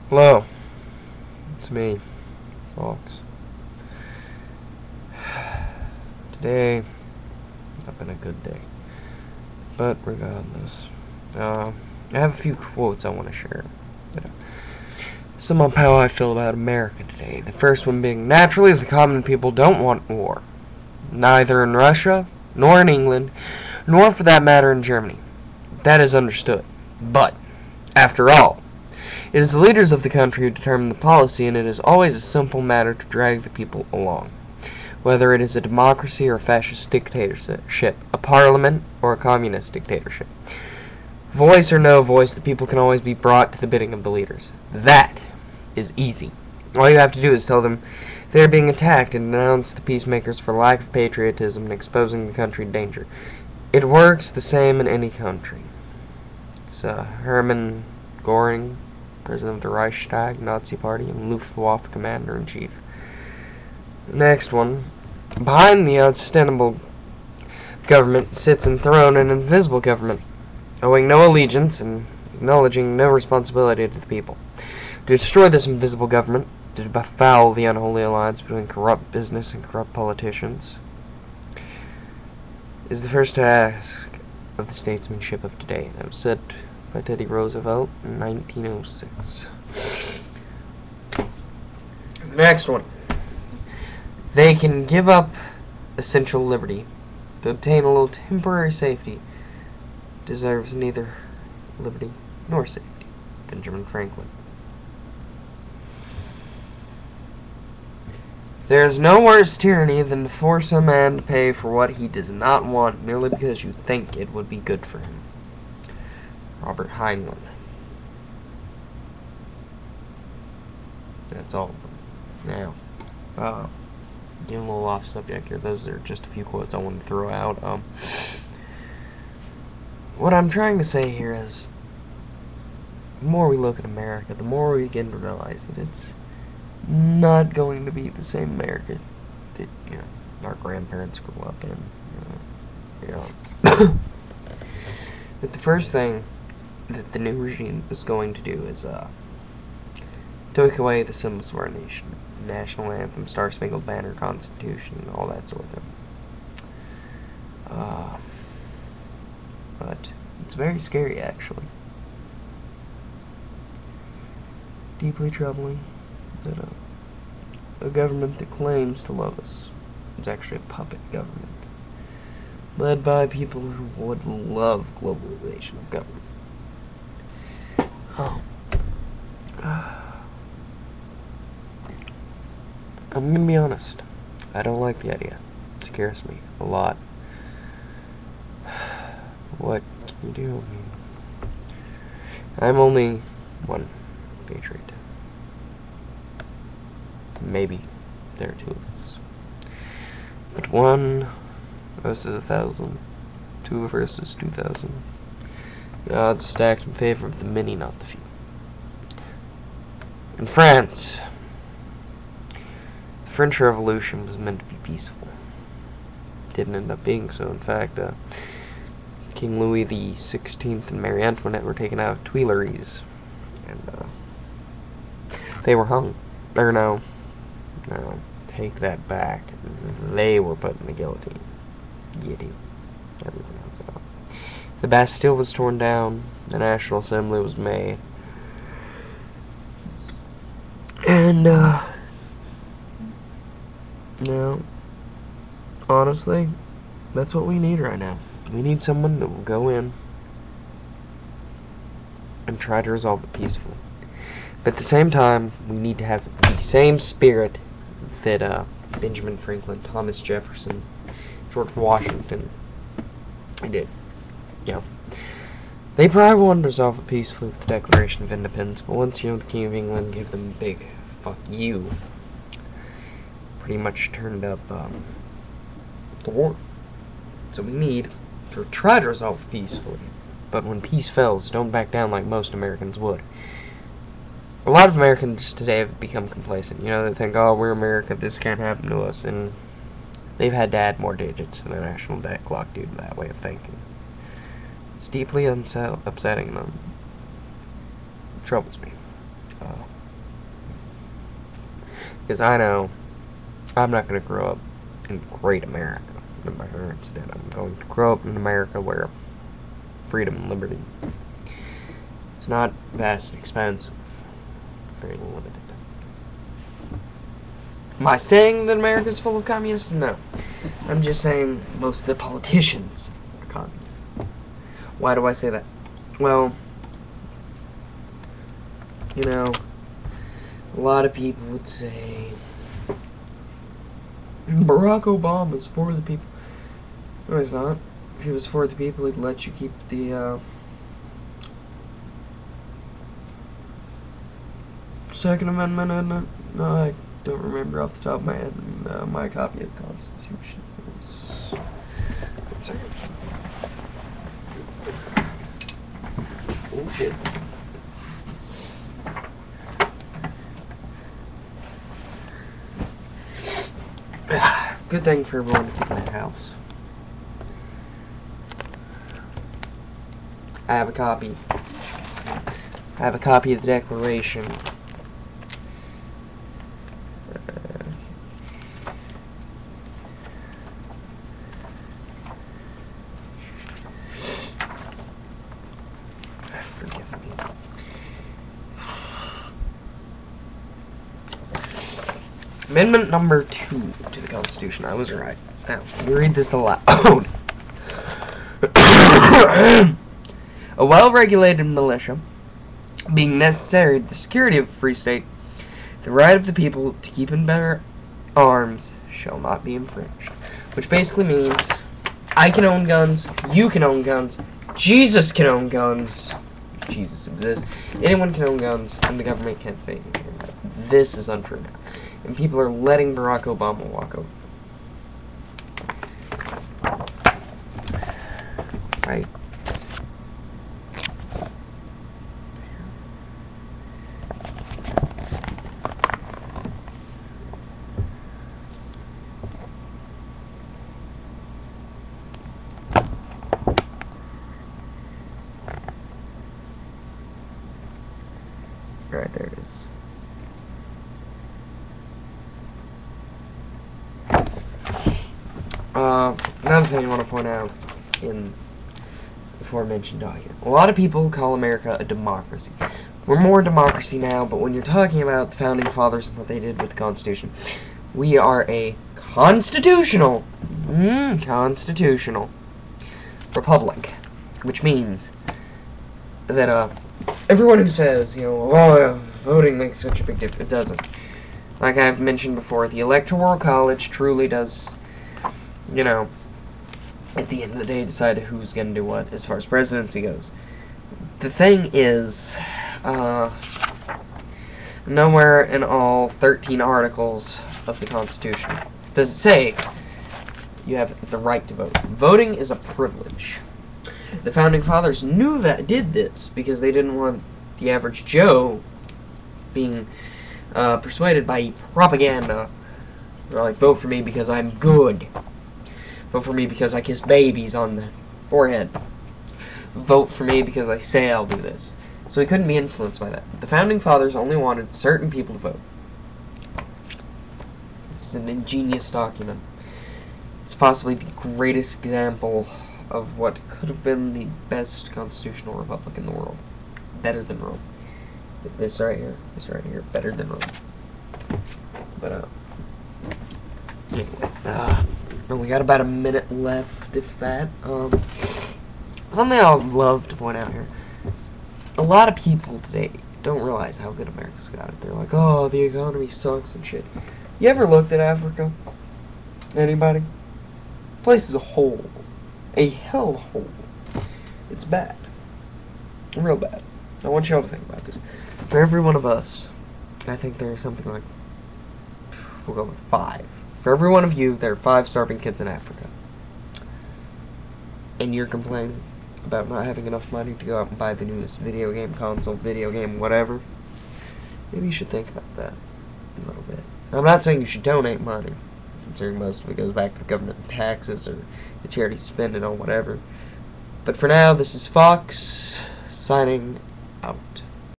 Hello, it's me, folks. Today, it's not been a good day. But regardless, I have a few quotes I want to share. Sum up how I feel about America today. The first one being, naturally, the common people don't want war. Neither in Russia, nor in England, nor for that matter in Germany. That is understood. But, after all, it is the leaders of the country who determine the policy, and it is always a simple matter to drag the people along. Whether it is a democracy or a fascist dictatorship, a parliament or a communist dictatorship. Voice or no voice, the people can always be brought to the bidding of the leaders. That is easy. All you have to do is tell them they are being attacked and denounce the peacemakers for lack of patriotism and exposing the country to danger. It works the same in any country. It's Hermann Göring, president of the Reichstag, Nazi Party, and Luftwaffe commander-in-chief. Next one. Behind the ostensible government sits enthroned an invisible government, owing no allegiance and acknowledging no responsibility to the people. To destroy this invisible government, to befoul the unholy alliance between corrupt business and corrupt politicians, is the first task of the statesmanship of today. That was said by Teddy Roosevelt in 1906. Next one. They can give up essential liberty to obtain a little temporary safety. Deserves neither liberty nor safety. Benjamin Franklin. There is no worse tyranny than to force a man to pay for what he does not want merely because you think it would be good for him. Robert Heinlein. That's all of them. Now, getting a little off subject here. Those are just a few quotes I want to throw out. What I'm trying to say here is, the more we look at America, the more we begin to realize that it's not going to be the same America that our grandparents grew up in. But the first thing that the new regime is going to do is take away the symbols of our nation. National anthem, Star Spangled Banner, Constitution, all that sort of thing. But it's very scary, actually. Deeply troubling that a government that claims to love us is actually a puppet government, led by people who would love globalization of government. I'm gonna be honest. I don't like the idea. It scares me a lot. What can you do? I'm only one patriot. Maybe there are two of us. But one versus 1,000. Two versus 2,000. The odds stacked in favor of the many, not the few. In France, the French Revolution was meant to be peaceful. It didn't end up being so. In fact, King Louis XVI and Marie Antoinette were taken out of Tuileries, and they were hung. Or no, take that back. They were put in the guillotine. Everyone knows about. The Bastille was torn down. The National Assembly was made. And, honestly, that's what we need right now. We need someone that will go in and try to resolve it peacefully. But at the same time, we need to have the same spirit that Benjamin Franklin, Thomas Jefferson, George Washington did. They probably wanted to resolve it peacefully with the Declaration of Independence, but once, the King of England gave them a big fuck you, pretty much turned up the war. So we need to try to resolve it peacefully. But when peace fails, don't back down like most Americans would. A lot of Americans today have become complacent. They think, oh, we're America, this can't happen to us, and they've had to add more digits to the national debt clock due to that way of thinking. It's deeply upsetting, and troubles me. Because I know I'm not going to grow up in great America that my parents did. I'm going to grow up in America where freedom and liberty is not vast and expensive, very limited. Am I saying that America is full of communists? No. I'm just saying most of the politicians are communists. Why do I say that? Well, you know, a lot of people would say Barack Obama is for the people. No, he's not. If he was for the people, he'd let you keep the Second Amendment in it. No, I don't remember off the top of my head. My copy of the Constitution is... One second. Oh, shit. Good thing for everyone to keep in their house. I have a copy. I have a copy of the Declaration. Forgive me. Amendment number 2 to the Constitution. I was right. Now, let me read this aloud. A well-regulated militia, being necessary to the security of a free state, the right of the people to keep and bear arms shall not be infringed. Which basically means I can own guns, you can own guns, Jesus can own guns, Jesus exists, anyone can own guns, and the government can't say anything about it. This is untrue now. And people are letting Barack Obama walk over. Right. Right, there it is. Another thing I want to point out in the aforementioned document. A lot of people call America a democracy. We're more democracy now, but when you're talking about the Founding Fathers and what they did with the Constitution, we are a constitutional republic, which means that everyone who says, you know, oh, voting makes such a big difference, it doesn't. Like I've mentioned before, the Electoral College truly does, you know, at the end of the day, decide who's going to do what as far as presidency goes. The thing is, nowhere in all 13 articles of the Constitution does it say you have the right to vote. Voting is a privilege. The Founding Fathers knew that, did this, because they didn't want the average Joe being persuaded by propaganda. They're like, vote for me because I'm good. Vote for me because I kiss babies on the forehead. Vote for me because I say I'll do this. So he couldn't be influenced by that. The Founding Fathers only wanted certain people to vote. This is an ingenious document. It's possibly the greatest example of what could have been the best constitutional republic in the world. Better than Rome. This right here, better than Rome. But, anyway, we got about a minute left, if that. Something I would love to point out here. A lot of people today don't realize how good America's got it. They're like, oh, the economy sucks and shit. You ever looked at Africa? Anybody? The place is a hole. A hell of a hole. It's bad. Real bad. I want y'all to think about this. For every one of us, I think there's something like, we'll go with 5. For every one of you, there are 5 starving kids in Africa. And you're complaining about not having enough money to go out and buy the newest video game, console, video game, whatever. Maybe you should think about that a little bit. I'm not saying you should donate money, considering most of it goes back to the government and taxes or the charity spending on whatever. But for now, this is Fox, signing